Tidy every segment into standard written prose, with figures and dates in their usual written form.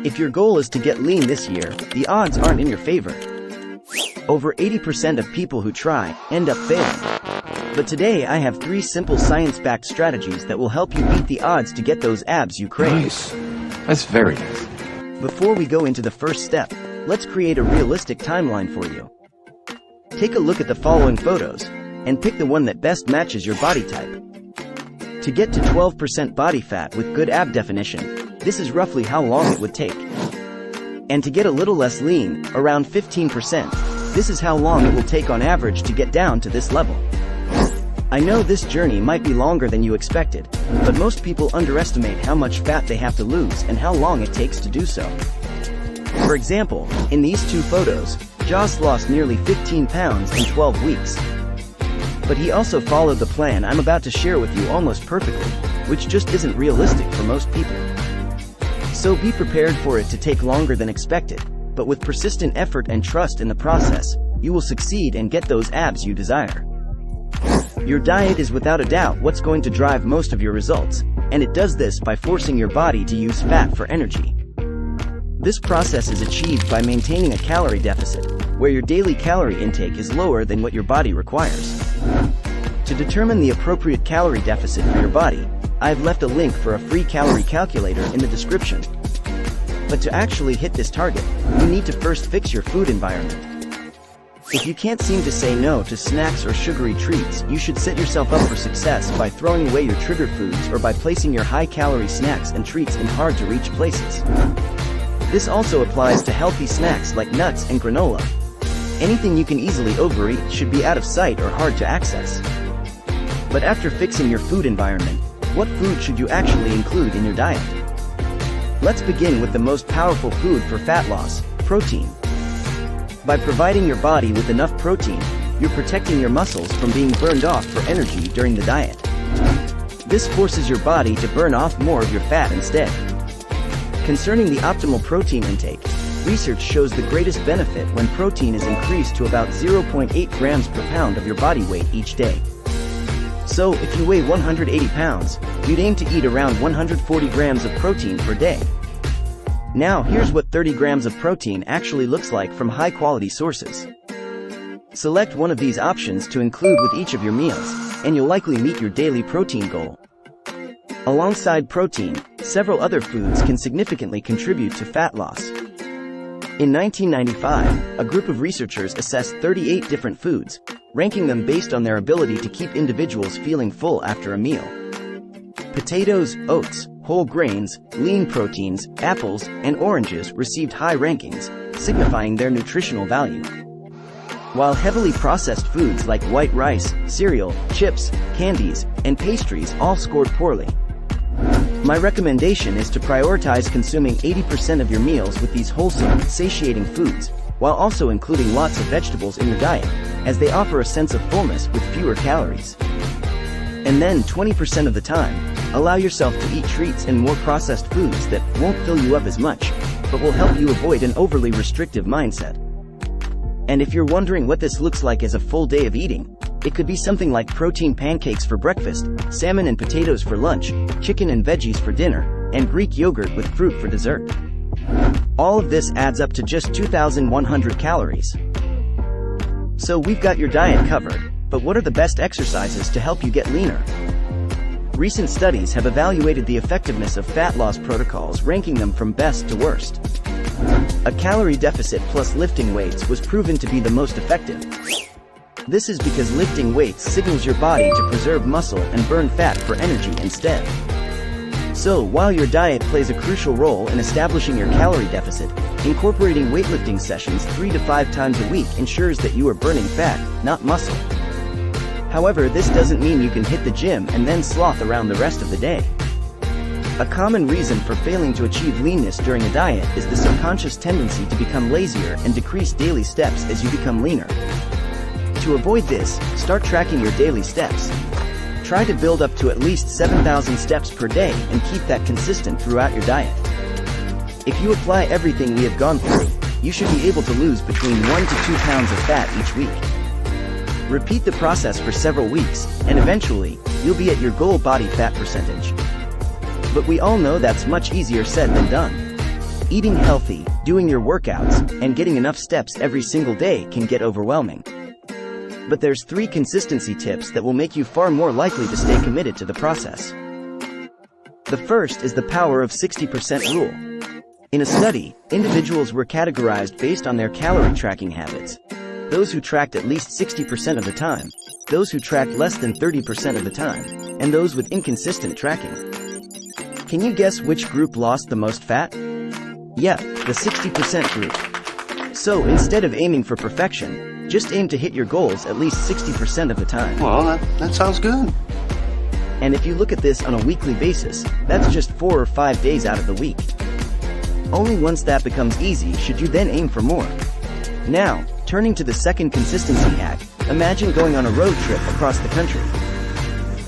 If your goal is to get lean this year, the odds aren't in your favor. Over 80% of people who try end up failing. But today I have 3 simple science-backed strategies that will help you beat the odds to get those abs you crave. Nice. That's very nice. Before we go into the first step, let's create a realistic timeline for you. Take a look at the following photos, and pick the one that best matches your body type. To get to 12% body fat with good ab definition, this is roughly how long it would take. And to get a little less lean, around 15%, this is how long it will take on average to get down to this level. I know this journey might be longer than you expected, but most people underestimate how much fat they have to lose and how long it takes to do so. For example, in these 2 photos, Joss lost nearly 15 pounds in 12 weeks. But he also followed the plan I'm about to share with you almost perfectly, which just isn't realistic for most people. So be prepared for it to take longer than expected, but with persistent effort and trust in the process, you will succeed and get those abs you desire. Your diet is without a doubt what's going to drive most of your results, and it does this by forcing your body to use fat for energy. This process is achieved by maintaining a calorie deficit, where your daily calorie intake is lower than what your body requires. To determine the appropriate calorie deficit for your body, I've left a link for a free calorie calculator in the description. But to actually hit this target, you need to first fix your food environment. If you can't seem to say no to snacks or sugary treats, you should set yourself up for success by throwing away your trigger foods or by placing your high-calorie snacks and treats in hard-to-reach places. This also applies to healthy snacks like nuts and granola. Anything you can easily overeat should be out of sight or hard to access. But after fixing your food environment, what food should you actually include in your diet? Let's begin with the most powerful food for fat loss, protein. By providing your body with enough protein, you're protecting your muscles from being burned off for energy during the diet. This forces your body to burn off more of your fat instead. Concerning the optimal protein intake, research shows the greatest benefit when protein is increased to about 0.8 grams per pound of your body weight each day. So, if you weigh 180 pounds, you'd aim to eat around 140 grams of protein per day. Now here's what 30 grams of protein actually looks like from high-quality sources. Select one of these options to include with each of your meals, and you'll likely meet your daily protein goal. Alongside protein, several other foods can significantly contribute to fat loss. In 1995, a group of researchers assessed 38 different foods, ranking them based on their ability to keep individuals feeling full after a meal. Potatoes, oats, whole grains, lean proteins, apples, and oranges received high rankings, signifying their nutritional value. While heavily processed foods like white rice, cereal, chips, candies, and pastries all scored poorly. My recommendation is to prioritize consuming 80% of your meals with these wholesome, satiating foods, while also including lots of vegetables in your diet, as they offer a sense of fullness with fewer calories. And then 20% of the time, allow yourself to eat treats and more processed foods that won't fill you up as much, but will help you avoid an overly restrictive mindset. And if you're wondering what this looks like as a full day of eating, it could be something like protein pancakes for breakfast, salmon and potatoes for lunch, chicken and veggies for dinner, and Greek yogurt with fruit for dessert. All of this adds up to just 2,100 calories. So we've got your diet covered, but what are the best exercises to help you get leaner? Recent studies have evaluated the effectiveness of fat loss protocols, ranking them from best to worst. A calorie deficit plus lifting weights was proven to be the most effective. This is because lifting weights signals your body to preserve muscle and burn fat for energy instead. So, while your diet plays a crucial role in establishing your calorie deficit, incorporating weightlifting sessions 3 to 5 times a week ensures that you are burning fat, not muscle. However, this doesn't mean you can hit the gym and then sloth around the rest of the day. A common reason for failing to achieve leanness during a diet is the subconscious tendency to become lazier and decrease daily steps as you become leaner. To avoid this, start tracking your daily steps. Try to build up to at least 7,000 steps per day and keep that consistent throughout your diet. If you apply everything we have gone through, you should be able to lose between 1 to 2 pounds of fat each week. Repeat the process for several weeks, and eventually, you'll be at your goal body fat percentage. But we all know that's much easier said than done. Eating healthy, doing your workouts, and getting enough steps every single day can get overwhelming. But there's 3 consistency tips that will make you far more likely to stay committed to the process. The first is the power of 60% rule. In a study, individuals were categorized based on their calorie tracking habits. Those who tracked at least 60% of the time, those who tracked less than 30% of the time, and those with inconsistent tracking. Can you guess which group lost the most fat? Yeah, the 60% group. So instead of aiming for perfection, just aim to hit your goals at least 60% of the time. Well, that sounds good. And if you look at this on a weekly basis, that's just 4 or 5 days out of the week. Only once that becomes easy should you then aim for more. Now, turning to the second consistency hack, imagine going on a road trip across the country.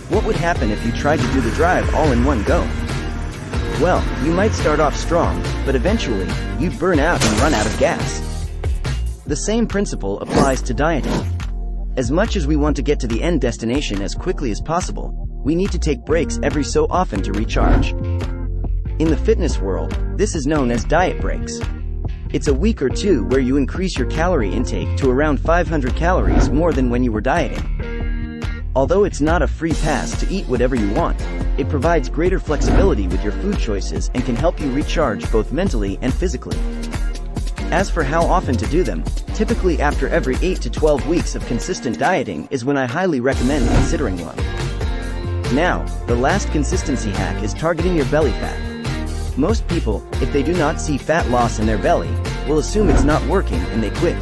What would happen if you tried to do the drive all in one go? Well, you might start off strong, but eventually, you'd burn out and run out of gas. The same principle applies to dieting. As much as we want to get to the end destination as quickly as possible, we need to take breaks every so often to recharge. In the fitness world, this is known as diet breaks. It's a week or 2 where you increase your calorie intake to around 500 calories more than when you were dieting. Although it's not a free pass to eat whatever you want, it provides greater flexibility with your food choices and can help you recharge both mentally and physically. As for how often to do them, typically after every 8 to 12 weeks of consistent dieting is when I highly recommend considering one. Now, the last consistency hack is targeting your belly fat. Most people, if they do not see fat loss in their belly, will assume it's not working and they quit.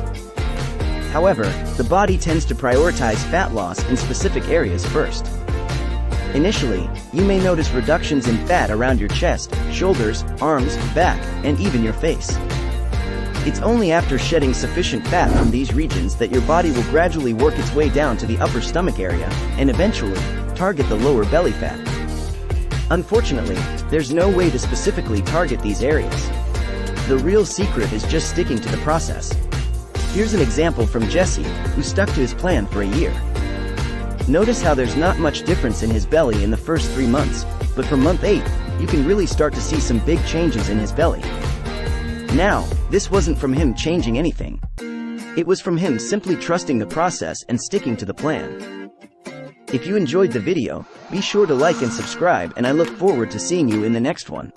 However, the body tends to prioritize fat loss in specific areas first. Initially, you may notice reductions in fat around your chest, shoulders, arms, back, and even your face. It's only after shedding sufficient fat from these regions that your body will gradually work its way down to the upper stomach area, and eventually, target the lower belly fat. Unfortunately, there's no way to specifically target these areas. The real secret is just sticking to the process. Here's an example from Jesse, who stuck to his plan for a year. Notice how there's not much difference in his belly in the first 3 months, but from month 8, you can really start to see some big changes in his belly. Now, this wasn't from him changing anything. It was from him simply trusting the process and sticking to the plan. If you enjoyed the video, be sure to like and subscribe, and I look forward to seeing you in the next one.